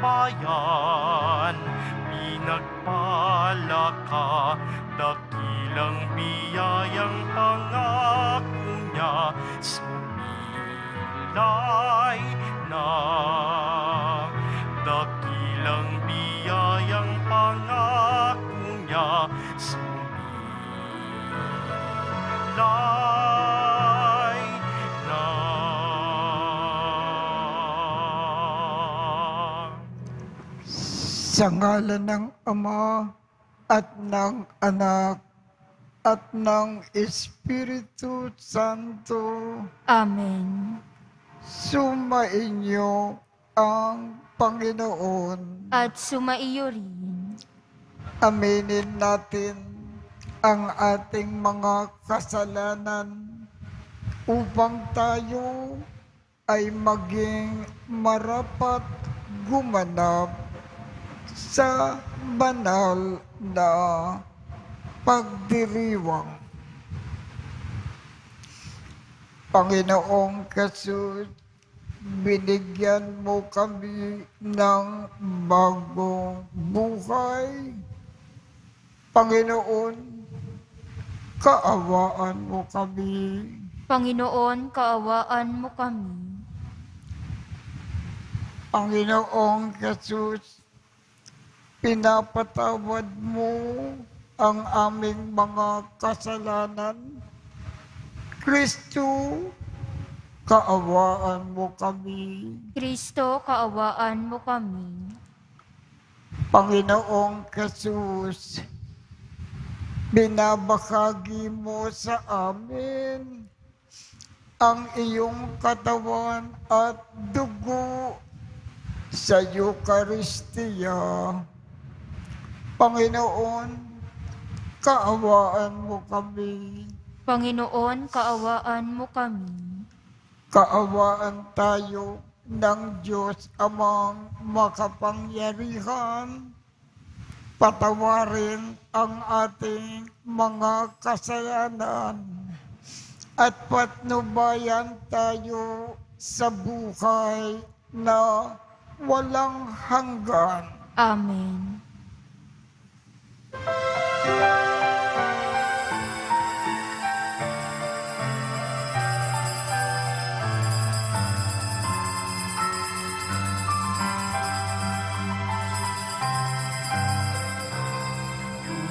bayan. Pinagpala ka, dakilang biyayang pangako niya, sumilay na. Dakilang biyayang pangako niya, sumilay na. Sa ngalan ng Ama at ng Anak at ng Espiritu Santo, Amen. sumainyo ang Panginoon. At sumaiyo rin. Aminin natin ang ating mga kasalanan upang tayo ay maging marapat gumanap sa banal na pagdiriwang. Panginoong Jesus, binigyan mo kami ng bagong buhay. Panginoon, kaawaan mo kami. Panginoon, kaawaan mo kami. Panginoong Jesus, pinapatawad mo ang aming mga kasalanan. Kristo, kaawaan mo kami. Kristo, kaawaan mo kami. Panginoong Jesus, binabahagi mo sa amin ang iyong katawan at dugo sa Eucharistia. Panginoon, kaawaan mo kami. Panginoon, kaawaan mo kami. Kaawaan tayo ng Diyos Amang makapangyarihan. Patawarin ang ating mga kasalanan at patnubayan tayo sa buhay na walang hanggan. Amen.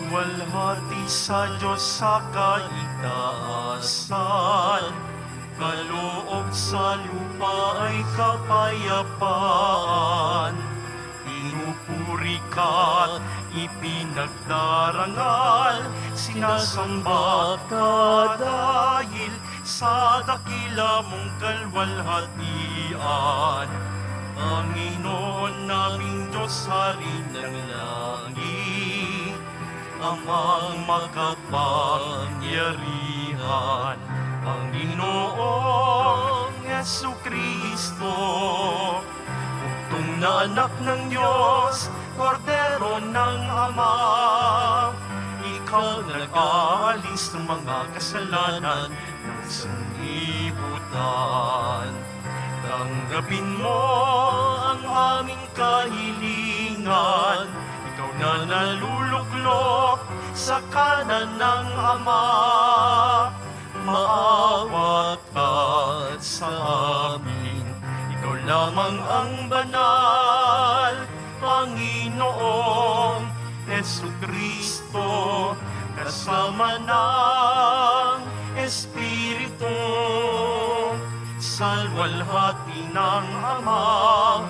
Luwalhati sa Diyos sa kaitaasan, kaloob sa lupa ay kapayapaan. Pinupuri ka't ipinagdarangal, sinasamba ka dahil sa dakila mong kalwalhatian. Panginoon naming Diyos, Hari ng langit, Amang makapangyarihan, Panginoong Jesucristo, bugtong na anak ng Diyos, Kordero ng Ama. Ikaw nag-aalis ng mga kasalanan ng sanlibutan. Tanggapin mo ang aming kahilingan, ikaw na naluluklok sa kanan ng Ama. Maawa ka sa amin, ikaw lamang ang banal, Panginoong Jesucristo, kasama ng Espiritu, salwalhati ng Ama.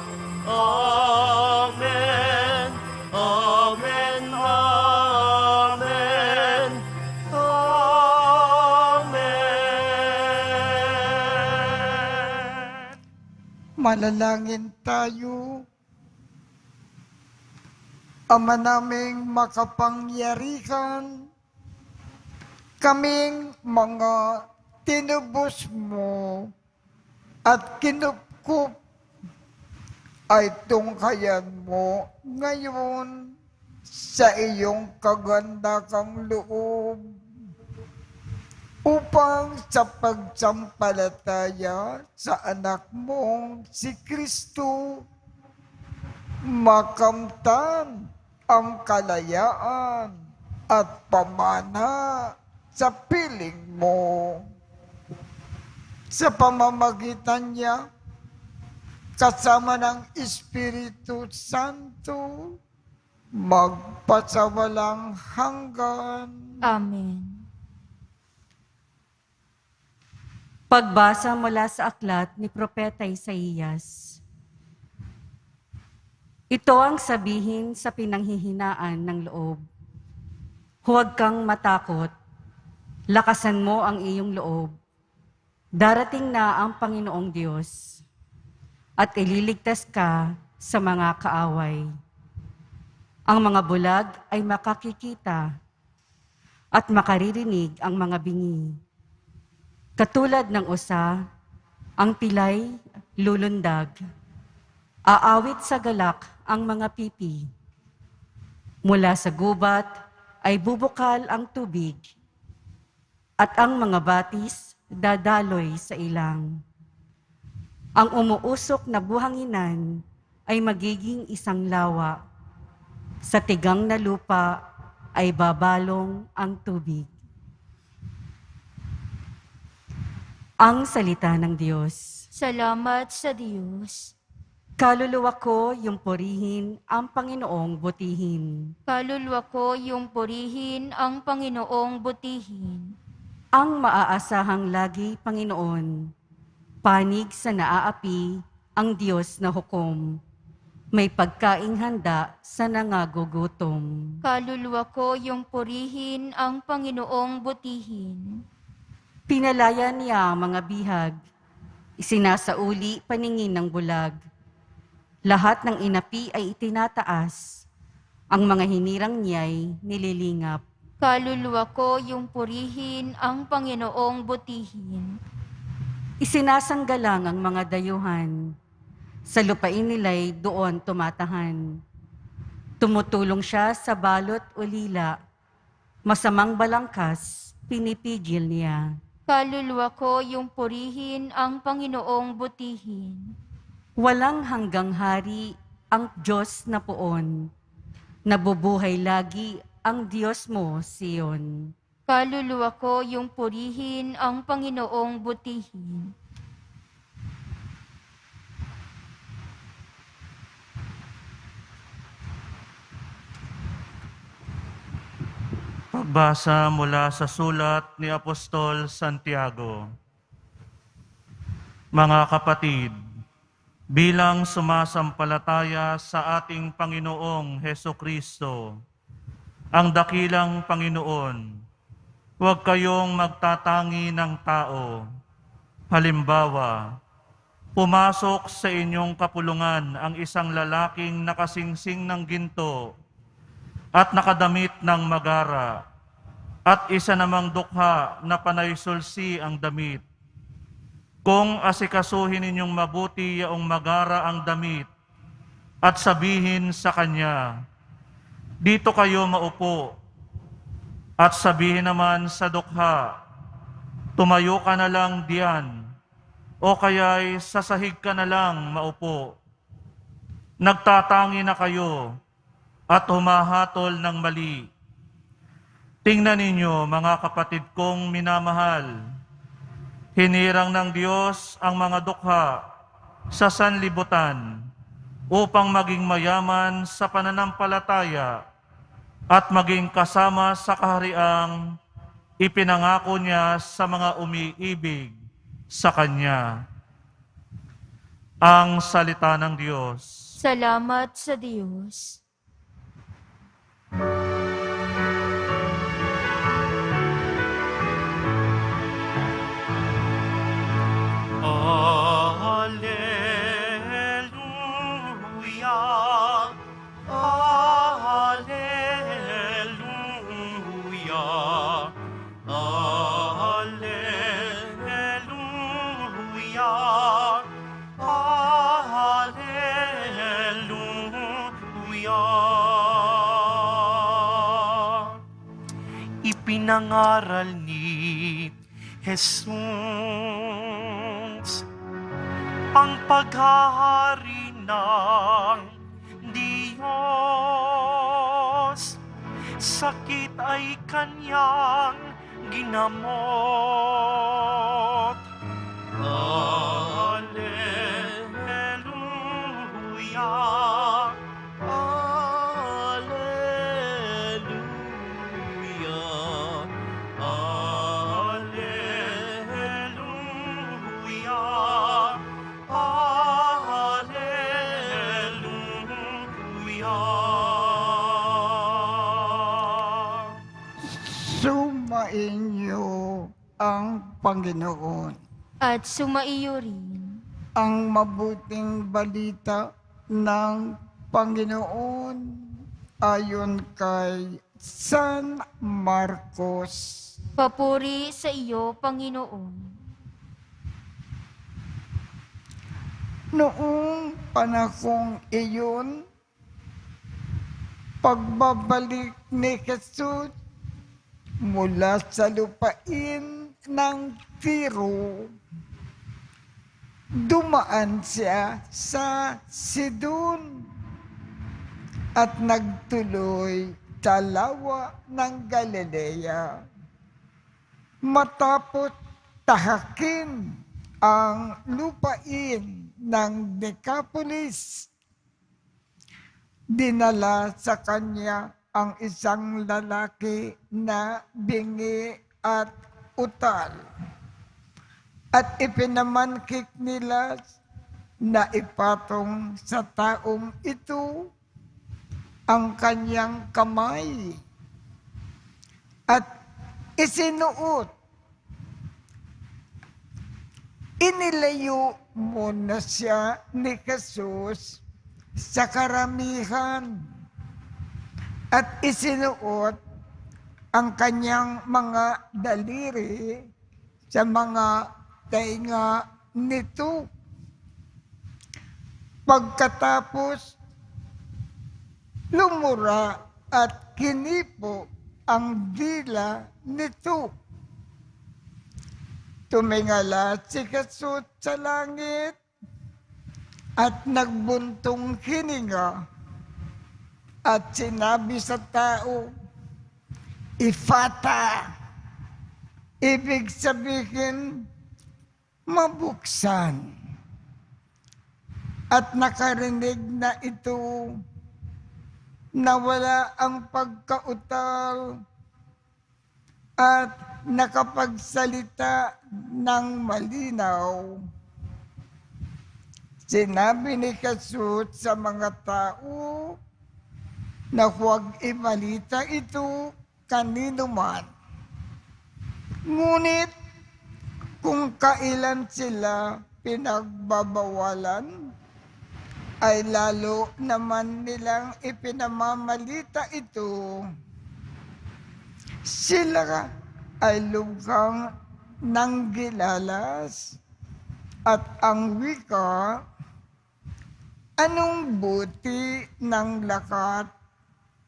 Amen. Amen. Amen. Amen. Manalangin tayo. Ama naming makapangyarihan, kaming mga tinubos mo at kinupkup ay tunghayan mo ngayon sa iyong kagandakang loob upang sa pagsampalataya sa anak mong si Kristo makamtan ang kalayaan at pamana sa piling mo. Sa pamamagitan niya, kasama ng Espiritu Santo, magpasawalang hanggan. Amen. Pagbasa mula sa aklat ni Propeta Isaías. Ito ang sabihin sa pinanghihinaan ng loob. Huwag kang matakot, lakasan mo ang iyong loob. Darating na ang Panginoong Diyos at ililigtas ka sa mga kaaway. Ang mga bulag ay makakikita at makaririnig ang mga bingi. Katulad ng usa, ang pilay lulundag. Aawit sa galak ang mga pipi. Mula sa gubat ay bubukal ang tubig, at ang mga batis dadaloy sa ilang. Ang umuusok na buhanginan ay magiging isang lawa. Sa tigang na lupa ay babalong ang tubig. Ang salita ng Diyos. Salamat sa Diyos. Kaluluwa ko yung purihin ang Panginoong butihin. Kaluluwa ko yung purihin ang Panginoong butihin. Ang maaasahang lagi, Panginoon, panig sa naaapi ang Diyos na hukom. May pagkaing handa sa nangagugutom. Kaluluwa ko yung purihin ang Panginoong butihin. Pinalaya niya ang mga bihag, isinasauli paningin ng bulag. Lahat ng inapi ay itinataas, ang mga hinirang niya'y nililingap. Kaluluwa ko yung purihin ang Panginoong butihin. Isinasanggalang ang mga dayuhan, sa lupain nila'y doon tumatahan. Tumutulong siya sa balot o lila, masamang balangkas, pinipigil niya. Kaluluwa ko yung purihin ang Panginoong butihin. Walang hanggang hari ang Diyos na poon, nabubuhay lagi ang Diyos mo, Sion. Kaluluwa ko yung purihin ang Panginoong butihin. Pagbasa mula sa sulat ni Apostol Santiago. Mga kapatid, bilang sumasampalataya sa ating Panginoong Hesukristo, ang dakilang Panginoon, huwag kayong magtatangi ng tao. Halimbawa, pumasok sa inyong kapulungan ang isang lalaking nakasingsing ng ginto at nakadamit ng magara, at isa namang dukha na panay sulsi ang damit. Kung asikasuhin ninyong mabuti yaong magara ang damit, at sabihin sa kanya, dito kayo maupo, at sabihin naman sa dukha, tumayo ka na lang diyan, o kaya'y sasahig ka na lang maupo. Nagtatangi na kayo, at humahatol ng mali. Tingnan ninyo, mga kapatid kong minamahal, hinirang ng Diyos ang mga dukha sa sanlibutan upang maging mayaman sa pananampalataya at maging kasama sa kahariang ipinangako niya sa mga umiibig sa Kanya. Ang salita ng Diyos. Salamat sa Diyos. Alleluia, alleluia, alleluia, alleluia. Ipinangaral ni Jesus ang paghahari ng sakit ay kanyang ginamot. Alleluia, Alleluia, Alleluia, Alleluia. Sumainyo ang Panginoon. At sumaiyo rin. Ang mabuting balita ng Panginoon ayon kay San Marcos. Papuri sa iyo, Panginoon. Noong panahong iyon, pagbabalik ni Jesus mula sa lupain ng Tiro, dumaan siya sa Sidon at nagtuloy sa lawa ng Galilea. Matapos tahakin ang lupain ng Decapolis, dinala sa kanya ang isang lalaki na bingi at utal. At ipinamangkik nila na ipatong sa taong ito ang kanyang kamay at isinuot. Inilayo muna siya ni Jesus sa karamihan at isinuot ang kanyang mga daliri sa mga tainga nito. Pagkatapos, lumura at kinipo ang dila nito. Tumingala si Jesus sa langit at nagbuntong hininga at sinabi sa tao, Ifata, ibig sabihin, mabuksan. At nakarinig na ito, nawala ang pagkautal at nakapagsalita ng malinaw. Sinabi ni Jesus sa mga tao na huwag ibalita ito kanino man. Ngunit kung kailan sila pinagbabawalan, ay lalo naman nilang ipinamamalita ito. Sila ay lubhang nanggilalas at ang wika, anong buti ng lakat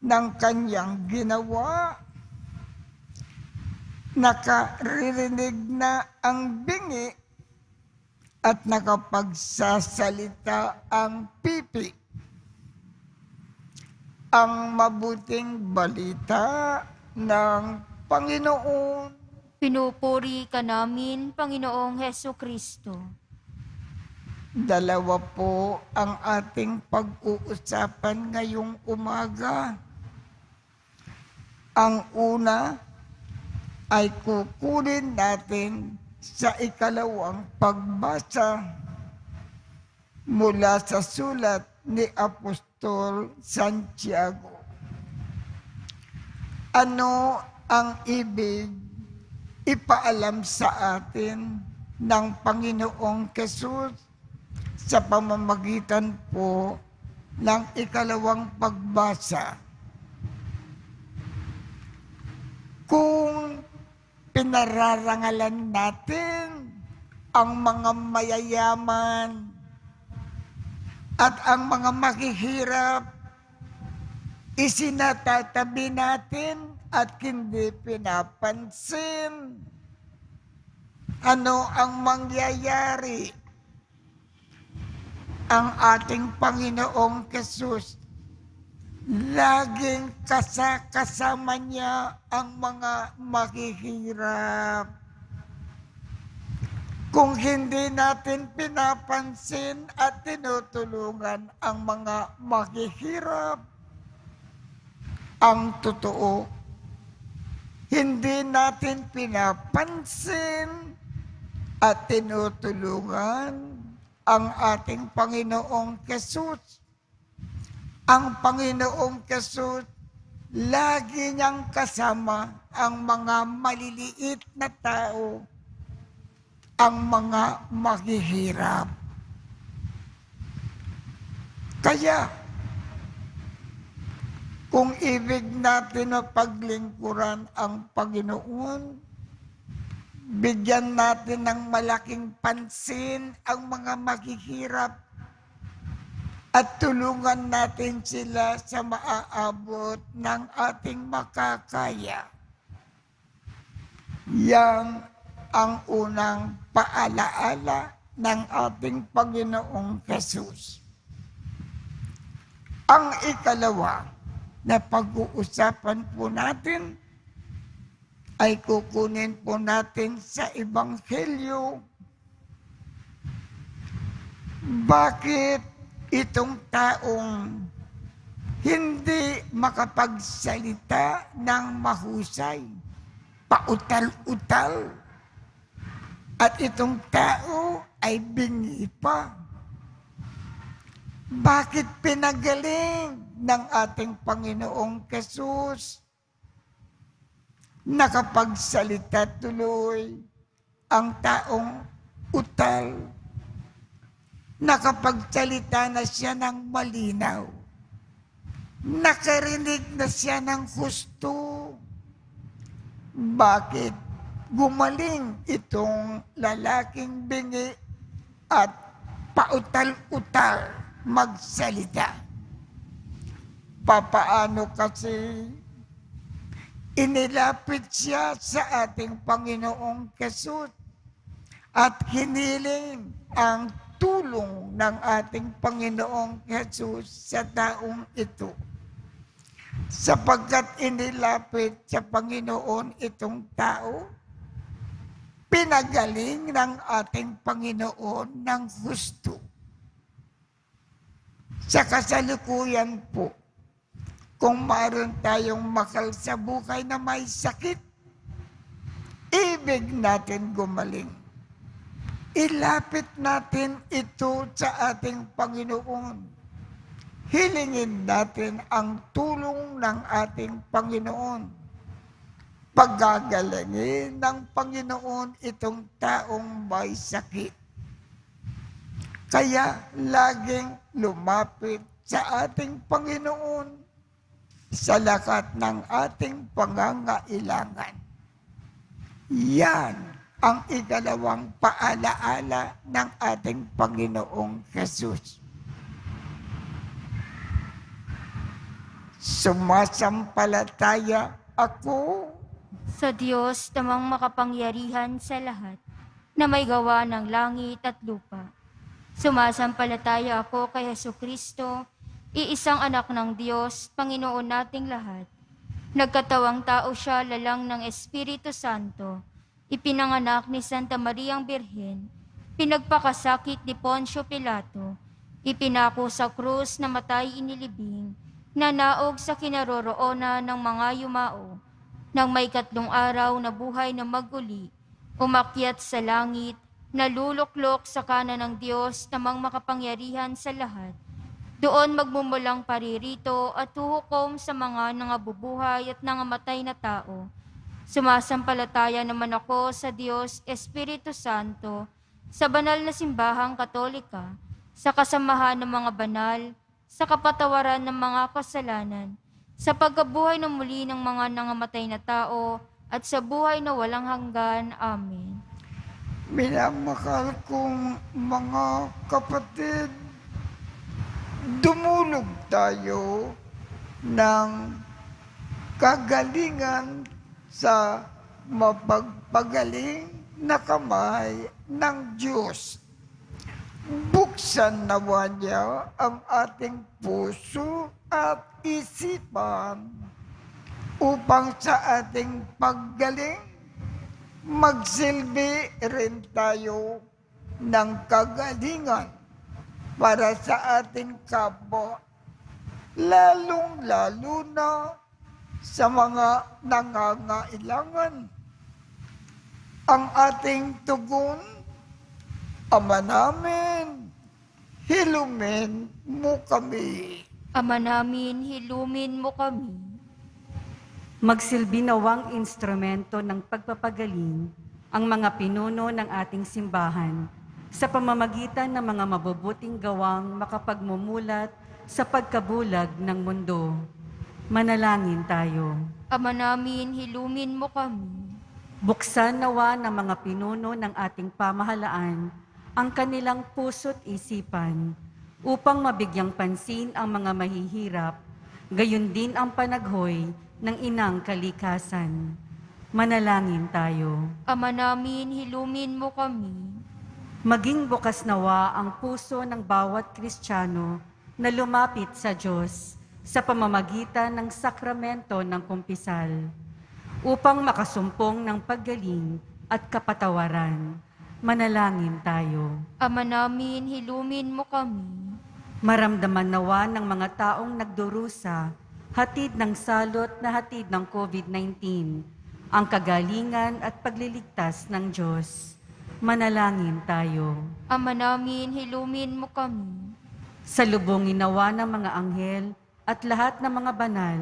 ng kanyang ginawa? Nakaririnig na ang bingi at nakapagsasalita ang pipi. Ang mabuting balita ng Panginoon. Pinupuri ka namin, Panginoong Heso Kristo. Dalawa po ang ating pag-uusapan ngayong umaga. Ang una ay kukunin natin sa ikalawang pagbasa mula sa sulat ni Apostol Santiago. Ano ang ibig ipaalam sa atin ng Panginoong Jesus sa pamamagitan po ng ikalawang pagbasa? Kung pinararangalan natin ang mga mayayaman at ang mga mahihirap, isinatatabi natin at hindi pinapansin. Ano ang mangyayari? Ang ating Panginoong Jesus laging kasama niya ang mga maghihirap. Kung hindi natin pinapansin at tinutulungan ang mga maghihirap, ang totoo, hindi natin pinapansin at tinutulungan ang ating Panginoong Hesus. Ang Panginoong Hesus, lagi niyang kasama ang mga maliliit na tao, ang mga maghihirap. Kaya, kung ibig natin na paglingkuran ang Panginoon, bigyan natin ng malaking pansin ang mga maghihirap at tulungan natin sila sa maaabot ng ating makakaya. Yang ang unang paalaala ng ating Panginoong Hesus. Ang ikalawa na pag-uusapan po natin ay kukunin po natin sa Ebanghelyo. Bakit itong taong hindi makapagsalita ng mahusay, pautal-utal, at itong tao ay bingi pa? Bakit pinagaling ng ating Panginoong Hesus? Nakapagsalita tuloy ang taong utal. Nakapagsalita na siya ng malinaw. Nakarinig na siya ng husto. Bakit gumaling itong lalaking bingi at pautal-utal magsalita? Papaano kasi inilapit siya sa ating Panginoong Hesus at hiniling ang tulong ng ating Panginoong Hesus sa taong ito. Sapagkat inilapit sa Panginoon itong tao, pinagaling ng ating Panginoon ng husto. Sa kasalukuyan po, kung mayroon tayong makal sa buhay na may sakit, ibig natin gumaling. Ilapit natin ito sa ating Panginoon. Hilingin natin ang tulong ng ating Panginoon. Pagagalingin ng Panginoon itong taong may sakit. Kaya laging lumapit sa ating Panginoon sa lakat ng ating pangangailangan. Yan ang ikalawang paalaala ng ating Panginoong Hesus. Sumasampalataya ako Sa Diyos namang makapangyarihan sa lahat, na may gawa ng langit at lupa. Sumasampalataya ako kay Hesukristo, iisang anak ng Diyos, Panginoon nating lahat. Nagkatawang tao siya lalang ng Espiritu Santo, ipinanganak ni Santa Mariang Birhen, pinagpakasakit ni Poncio Pilato, ipinako sa krus na matay inilibing, nanaog sa kinaroroonan ng mga yumao, nang may 3 araw na buhay na maguli, umakyat sa langit, naluluklok sa kanan ng Diyos namang makapangyarihan sa lahat. Doon magmumulang paririto at huhukom sa mga nangabubuhay at nangamatay na tao. Sumasampalataya naman ako sa Diyos Espiritu Santo, sa banal na simbahang Katolika, sa kasamahan ng mga banal, sa kapatawaran ng mga kasalanan, sa pagkabuhay ng muli ng mga nangamatay na tao, at sa buhay na walang hanggan. Amen. Minamahal kong mga kapatid, dumulog tayo ng kagalingan sa mapagpagaling na kamay ng Diyos. Buksan nawa niya ang ating puso at isipan upang sa ating paggaling, magsilbi rin tayo ng kagalingan para sa ating kapwa, lalong-lalo na sa mga nangangailangan. Ang ating tugon, Ama namin, hilumin mo kami. Ama namin, hilumin mo kami. Magsilbi nawang instrumento ng pagpapagaling ang mga pinuno ng ating simbahan sa pamamagitan ng mga mabubuting gawang makapagmumulat sa pagkabulag ng mundo. Manalangin tayo. Ama namin, hilumin mo kami. Buksan nawa ng mga pinuno ng ating pamahalaan ang kanilang puso't isipan upang mabigyang pansin ang mga mahihirap, gayon din ang panaghoy ng inang kalikasan. Manalangin tayo. Ama namin, hilumin mo kami. Maging bukas nawa ang puso ng bawat Kristiyano na lumapit sa Diyos sa pamamagitan ng sakramento ng kumpisal upang makasumpong ng paggaling at kapatawaran. Manalangin tayo. Ama namin, hilumin mo kami. Maramdaman nawa ng mga taong nagdurusa, hatid ng salot na hatid ng COVID-19, ang kagalingan at pagliligtas ng Diyos. Manalangin tayo. Ama namin, hilumin mo kami. Salubungin nawa ng mga anghel at lahat ng mga banal,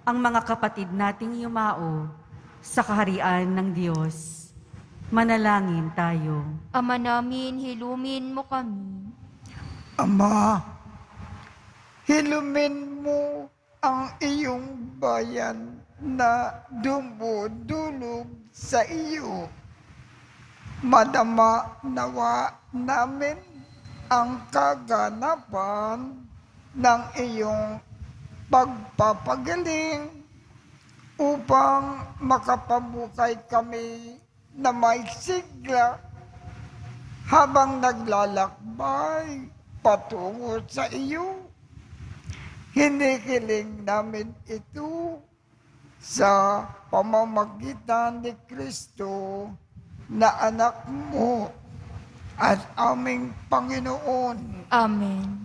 ang mga kapatid nating yumao sa kaharian ng Diyos. Manalangin tayo. Ama namin, hilumin mo kami. Ama, hilumin mo ang iyong bayan na dumudulog sa iyo. Madama nawa namin ang kaganapan ng iyong pagpapagaling upang makapamukay kami na may sigla habang naglalakbay patungo sa iyo. Hinihiling namin ito sa pamamagitan ni Kristo na anak mo at aming Panginoon. Amen.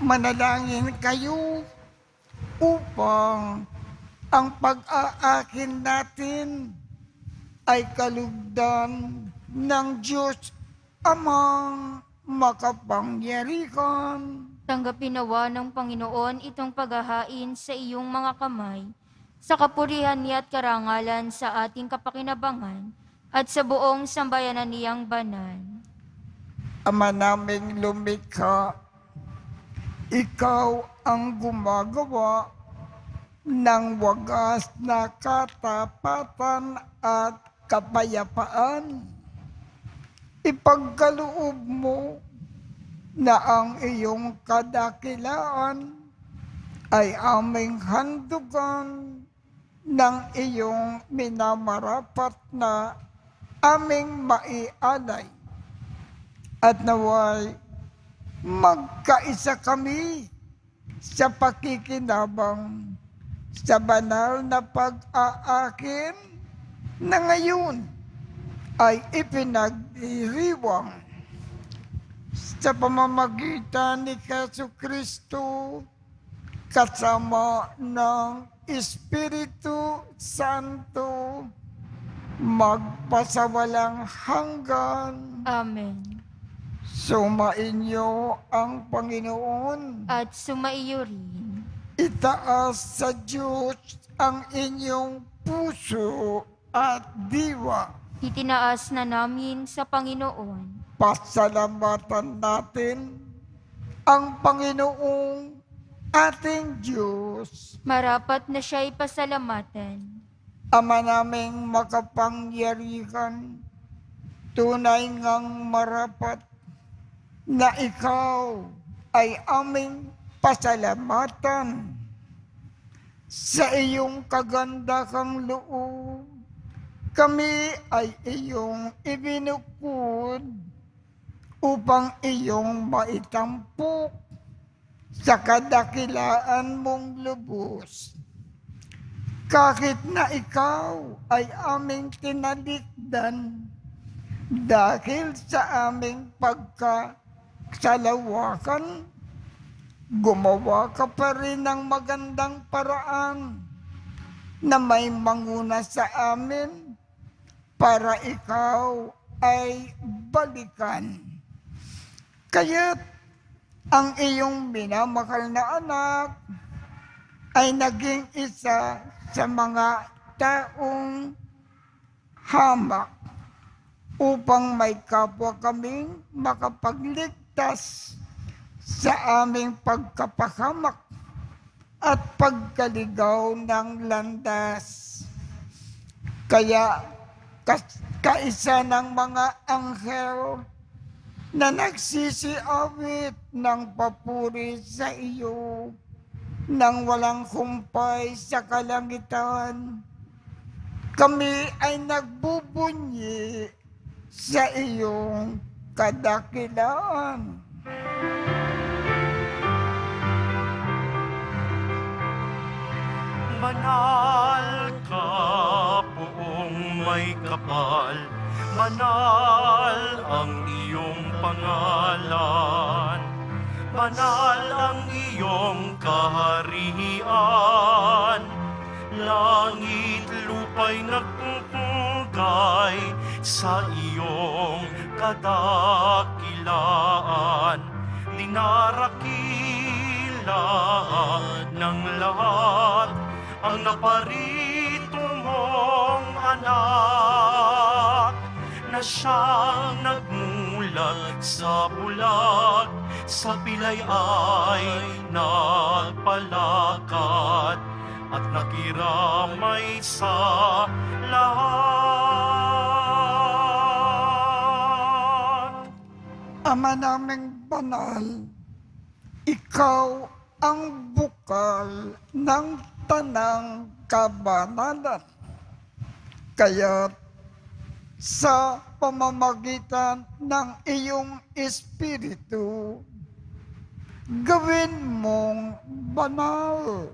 Manalangin kayo upang ang pag-aakin natin ay kalugdan ng Diyos Amang makapangyarihan. Tanggapin nawa ng Panginoon itong paghahain sa iyong mga kamay, sa kapurihan niya at karangalan sa ating kapakinabangan, at sa buong sambayanan niyang banal. Ama naming lumikha, ikaw ang gumagawa ng wagas na katapatan at kapayapaan. Ipagkaloob mo na ang iyong kadakilaan ay aming handugan ng iyong minamarapat na aming maialay. At naway magkaisa kami sa pakikinabang sa banal na pag-aakin na ngayon ay ipinagdiriwang sa pamamagitan ni Jesucristo kasama ng Espiritu Santo magpasawalang hanggan. Amen. Sumainyo ang Panginoon. At sumaiyo rin. Itaas sa Diyos ang inyong puso at diwa. Itinaas na namin sa Panginoon. Pasalamatan natin ang Panginoong ating Diyos. Marapat na siya'y pasalamatan. Ama naming makapangyarihan, tunay ngang marapat na ikaw ay aming pasalamatan sa iyong kagandahang loob. Kami ay iyong ibinukod upang iyong maitampok sa kadakilaan mong lubos. Kahit na ikaw ay aming tinalikdan dahil sa aming pagkasalawakan, gumawa ka pa rin ng magandang paraan na may manguna sa amin para ikaw ay balikan. Kaya't ang iyong minamahal na anak ay naging isa sa mga taong hamak upang may kapwa kaming makapagligtas sa aming pagkapahamak at pagkaligaw ng landas. Kaya kaisa ng mga anghel na nagsisiawit ng papuri sa iyo nang walang humpay sa kalangitan, kami ay nagbubunyi sa iyong kadakilaan. Banal ka, poong may kapal, banal ang iyong pangalan, banal ang iyong kaharian, langit lupa'y nagpupugay sa iyong kadakilaan, dinarakila ng lahat ang naparito mong anak, na siyang nagmulat sa bulag, sa pilay ay nagpalakad, at nakiramay sa lahat. Ama naming banal, ikaw ang bukal ng tanang kabanalan. Kaya sa pamamagitan ng iyong Espiritu, gawin mong banal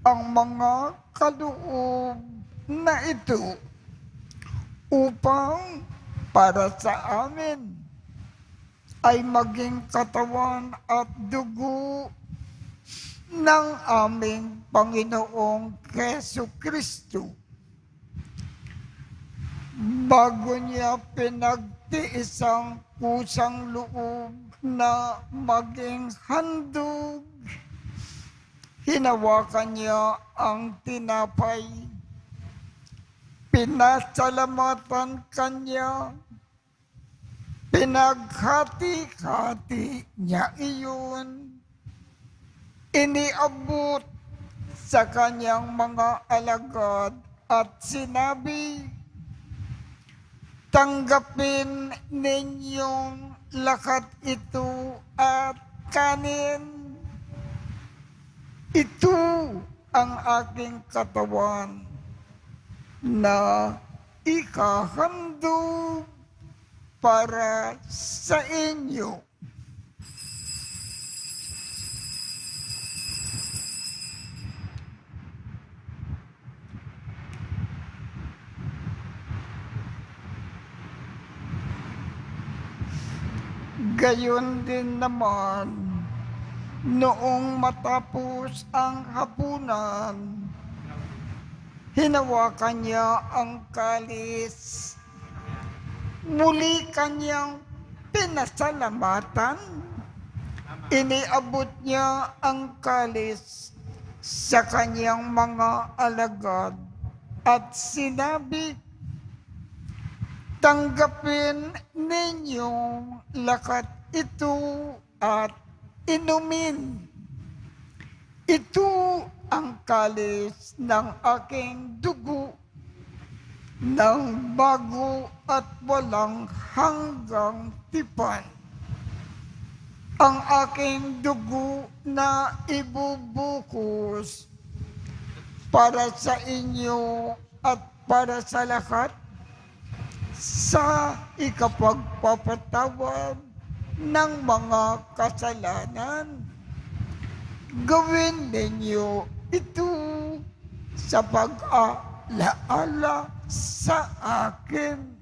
ang mga kaloob na ito upang para sa amin ay maging katawan at dugo ng aming Panginoong Jesucristo. bago niya pinagtiis ang kusang loob na maging handog, hinawakan niya ang tinapay, pinasalamatan kanya, pinaghati-hati niya iyon, iniabot sa kanyang mga alagad at sinabi, tanggapin ninyong lahat ito at kanin. Ito ang aking katawan na ikahandog para sa inyo. Gayon din naman, noong matapos ang hapunan, hinawakan niya ang kalis, muli kanyang pinasalamatan, iniabot niya ang kalis sa kanyang mga alagad at sinabi, tanggapin ninyong lahat ito at inumin. Ito ang kalis ng aking dugo ng bago at walang hanggang tipan. Ang aking dugo na ibubukos para sa inyo at para sa lahat sa ikapagpapatawad ng mga kasalanan. Gawin ninyo ito sa pag-alaala sa akin.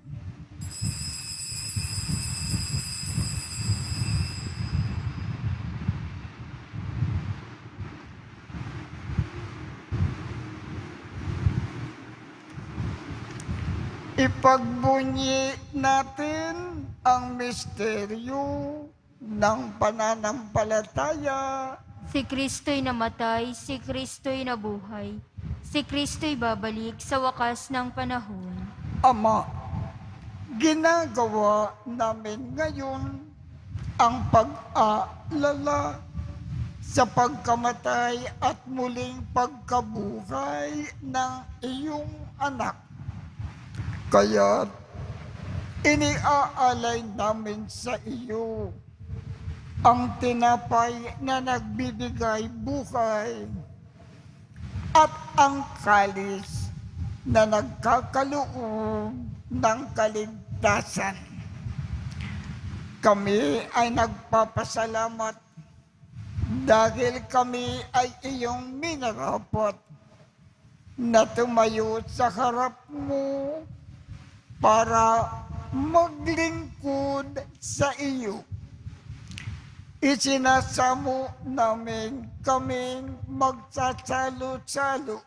Ipagbunyi natin ang misteryo ng pananampalataya. Si Kristo'y namatay, si Kristo'y nabuhay, si Kristo'y babalik sa wakas ng panahon. Ama, ginagawa namin ngayon ang pag-aalala sa pagkamatay at muling pagkabuhay ng iyong anak. Kaya iniaalay namin sa iyo ang tinapay na nagbibigay buhay at ang kalis na nagkakaloob ng kaligtasan. Kami ay nagpapasalamat dahil kami ay iyong minarapat na tumayo sa harap mo para maglingkod sa iyo. Isinasamo namin kaming magsasalo-salo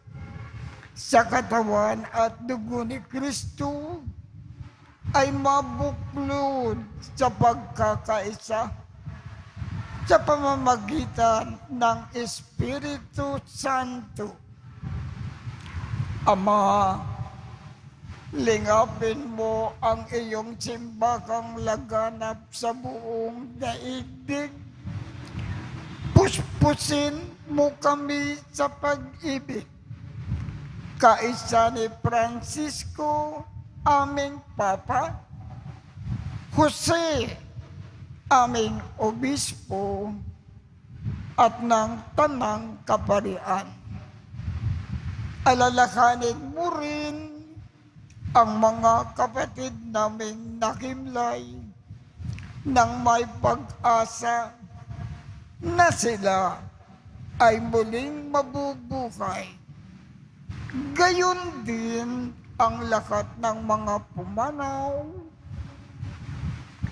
sa katawan at dugo ni Kristo ay mabuklod sa pagkakaisa sa pamamagitan ng Espiritu Santo. Ama, lingapin mo ang iyong simbakang laganap sa buong daigdig. Puspusin mo kami sa pag-ibig. Kaisa ni Francisco, aming Papa, Jose, aming Obispo, at ng Tanang Kaparian. Alalahanin mo rin ang mga kapatid naming nakimlay nang may pag-asa na sila ay muling mabubuhay. Gayon din ang lahat ng mga pumanaw.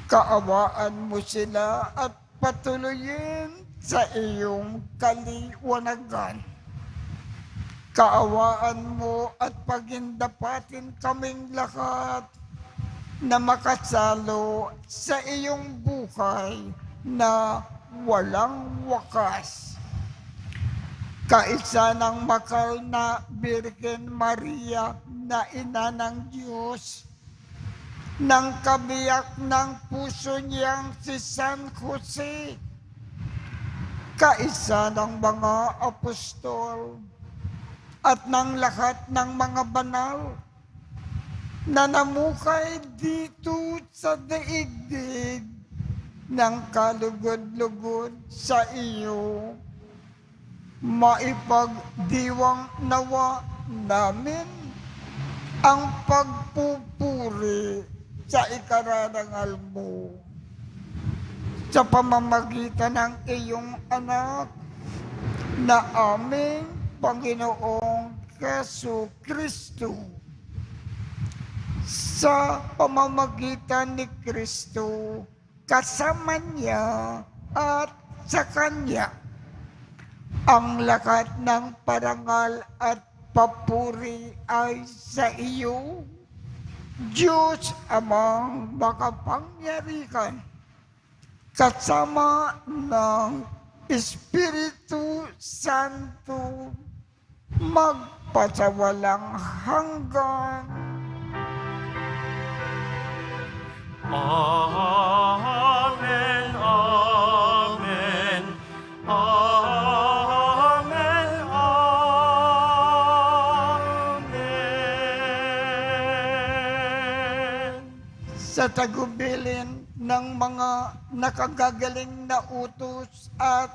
Kaawaan mo sila at patuloyin sa iyong kaliwanagan. Kaawaan mo at pagindapatin kaming lahat na makasalo sa iyong buhay na walang wakas. Kaisa ng makal na Birhen Maria na ina ng Diyos, ng kabiyak ng puso niyang si San Jose, kaisa ng mga apostol, at ng lahat ng mga banal na namukay dito sa daigdig ng kalugod-lugod sa iyo, maipagdiwang nawa namin ang pagpupuri sa ikarangal mo sa pamamagitan ng iyong anak na aming Panginoong Jesucristo. Sa pamamagitan ni Kristo, kasama niya at sa Kanya, ang lahat ng parangal at papuri ay sa iyo, Diyos Amang makapangyarihan, kasama ng Espiritu Santo, magpasawalang hanggan. Amen, amen, amen, amen. Sa tagubilin ng mga nakagagaling na utos at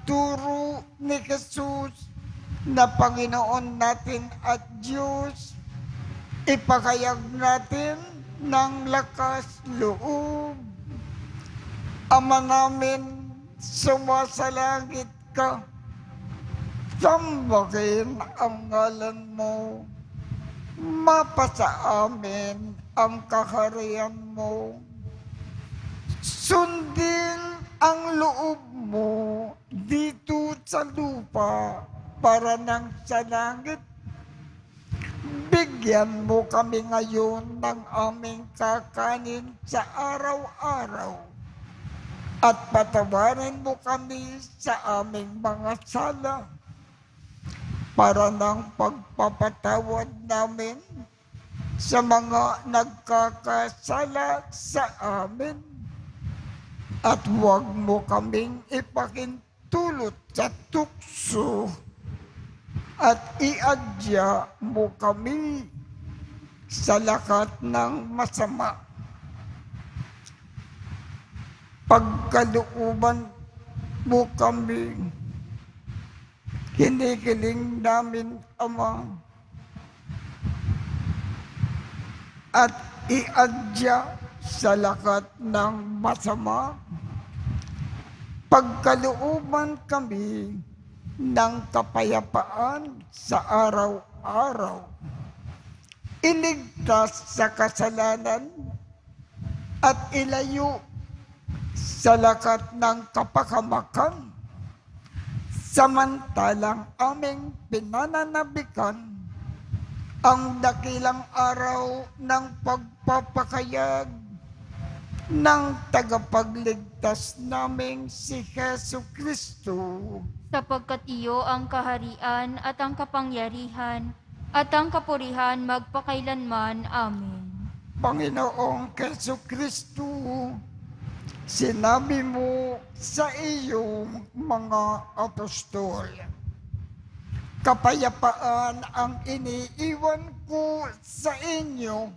turo ni Jesus na Panginoon natin at Diyos, ipakayag natin ng lakas loob. Ama namin, sumasalangit ka, sambahin ang ngalan mo, mapasa amin ang kaharian mo, sundin ang loob mo dito sa lupa para nang sa langit. Bigyan mo kami ngayon ng aming kakanin sa araw-araw at patawarin mo kami sa aming mga sala para ng pagpapatawad namin sa mga nagkakasala sa amin. At huwag mo kaming ipakintulot sa tukso at iadya mo kami sa lahat ng masama. Pagkalooban mo kami, hinihiling namin, Ama, at iadya sa lahat ng masama. Pagkalooban kami ng kapayapaan sa araw-araw. Iligtas sa kasalanan at ilayo sa lahat ng kapahamakan. Samantalang aming pinananabikan ang dakilang araw ng pagpapakayag ng tagapagligtas naming si Jesucristo. Sapagkat iyo ang kaharian at ang kapangyarihan at ang kapurihan magpakailanman. Amen. Panginoong Jesucristo, sinabi mo sa iyong mga apostol, kapayapaan ang iniiwan ko sa inyo.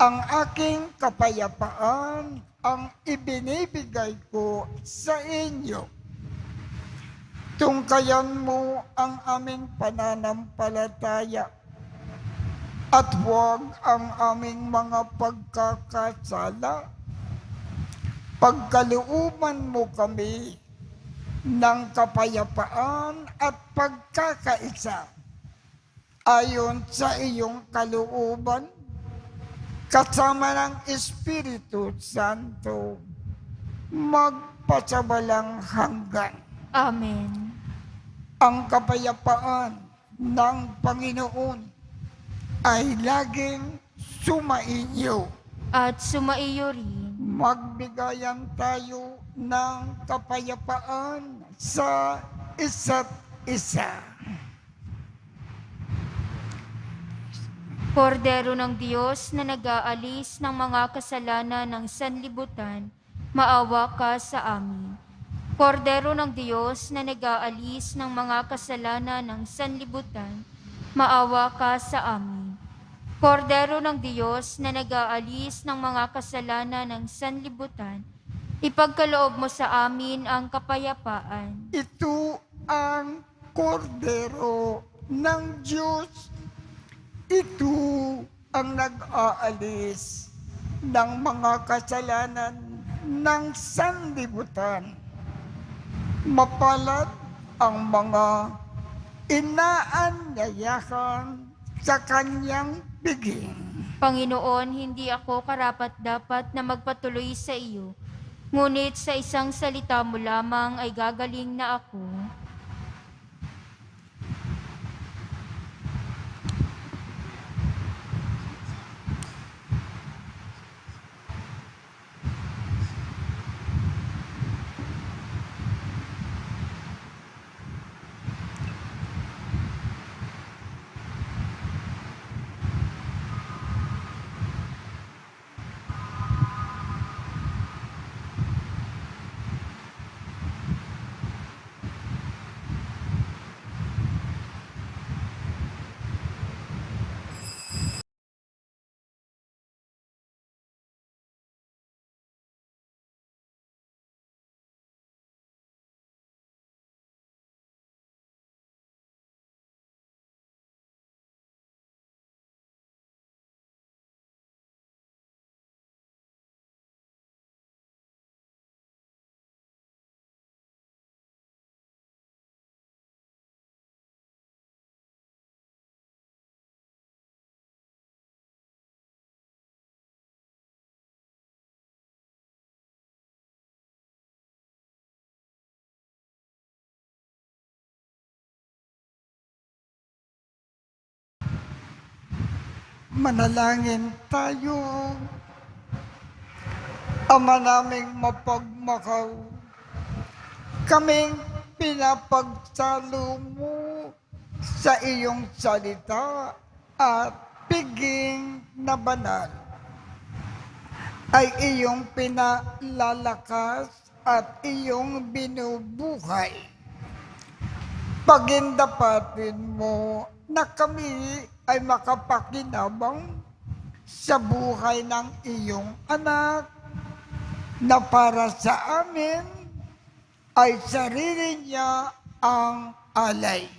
Ang aking kapayapaan ang ibinibigay ko sa inyo. Tungkayan mo ang aming pananampalataya at huwag ang aming mga pagkakasala. Pagkalooban mo kami ng kapayapaan at pagkakaisa ayon sa iyong kalooban, kasama ng Espiritu Santo, magpasawalang hanggan. Amen. Ang kapayapaan ng Panginoon ay laging sumainyo. At sumaiyo rin. Magbigayan tayo ng kapayapaan sa isa't isa. Kordero ng Diyos na nag-aalis ng mga kasalanan ng sanlibutan, maawa ka sa amin. Kordero ng Diyos na nag-aalis ng mga kasalanan ng sanlibutan, maawa ka sa amin. Kordero ng Diyos na nag-aalis ng mga kasalanan ng sanlibutan, ipagkaloob mo sa amin ang kapayapaan. Ito ang kordero ng Diyos. Ito ang nag-aalis ng mga kasalanan ng sanlibutan. Mapalad ang mga inaanyayahan sa kanyang biging. Panginoon, hindi ako karapat-dapat na magpatuloy sa iyo, ngunit sa isang salita mo lamang ay gagaling na ako. Manalangin tayo. Ama naming mapagmakaw, kaming pinapagsalo mo sa iyong salita at piging na banal ay iyong pinalalakas at iyong binubuhay. Pagindapatin mo na kami ay makapakinabang sa buhay ng iyong anak na para sa amin ay sarili niya ang alay.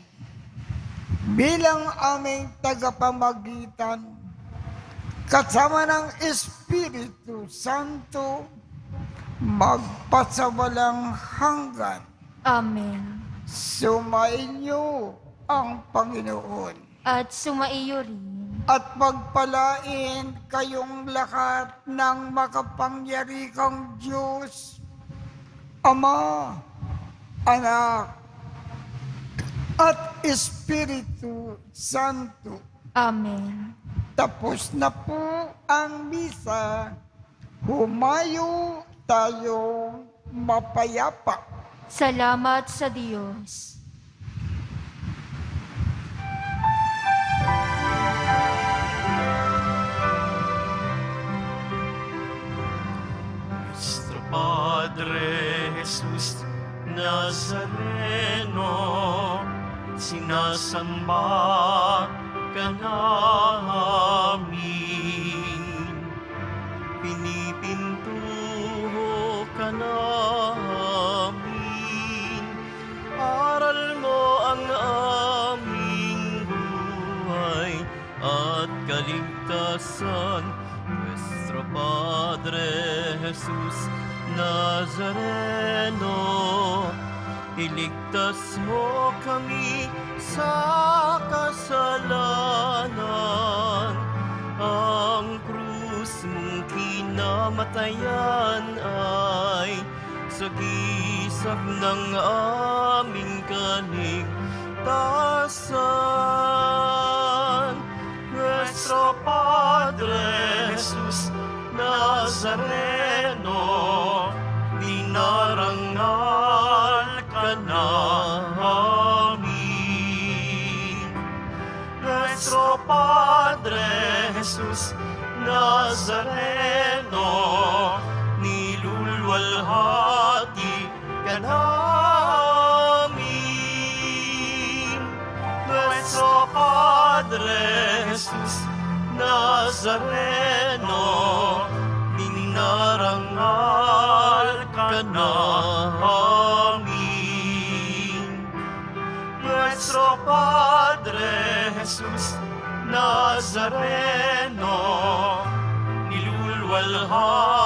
Bilang aming tagapamagitan, kasama ng Espiritu Santo, magpasawalang hanggan. Amen. Sumainyo ang Panginoon. At sumaiyo rin. At pagpalain kayong lahat ng makapangyarihang Diyos, Ama, Anak, at Espiritu Santo. Amen. Tapos na po ang misa. Humayo tayong mapayapa. Salamat sa Diyos. Nuestro Padre Jesus Nazareno, sinasamba ka namin, pinipintuho ka namin, aral mo ang aming buhay at kaligtasan. Nuestro Padre Jesus Nazareno, iligtas mo kami sa kasalanan. Ang krus mong kinamatayan ay sagisag ng aming kaligtasan. kaligtasan. Nuestro Padre Jesus Nazareno, dinarangal ka namin. Nuestro Padre Jesus Nazareno, nilulwalhati ka namin. Nuestro Padre Jesus Nazareno, dinarangal ka namin. Nuestro Padre Jesus Nazareno, nilulwalhati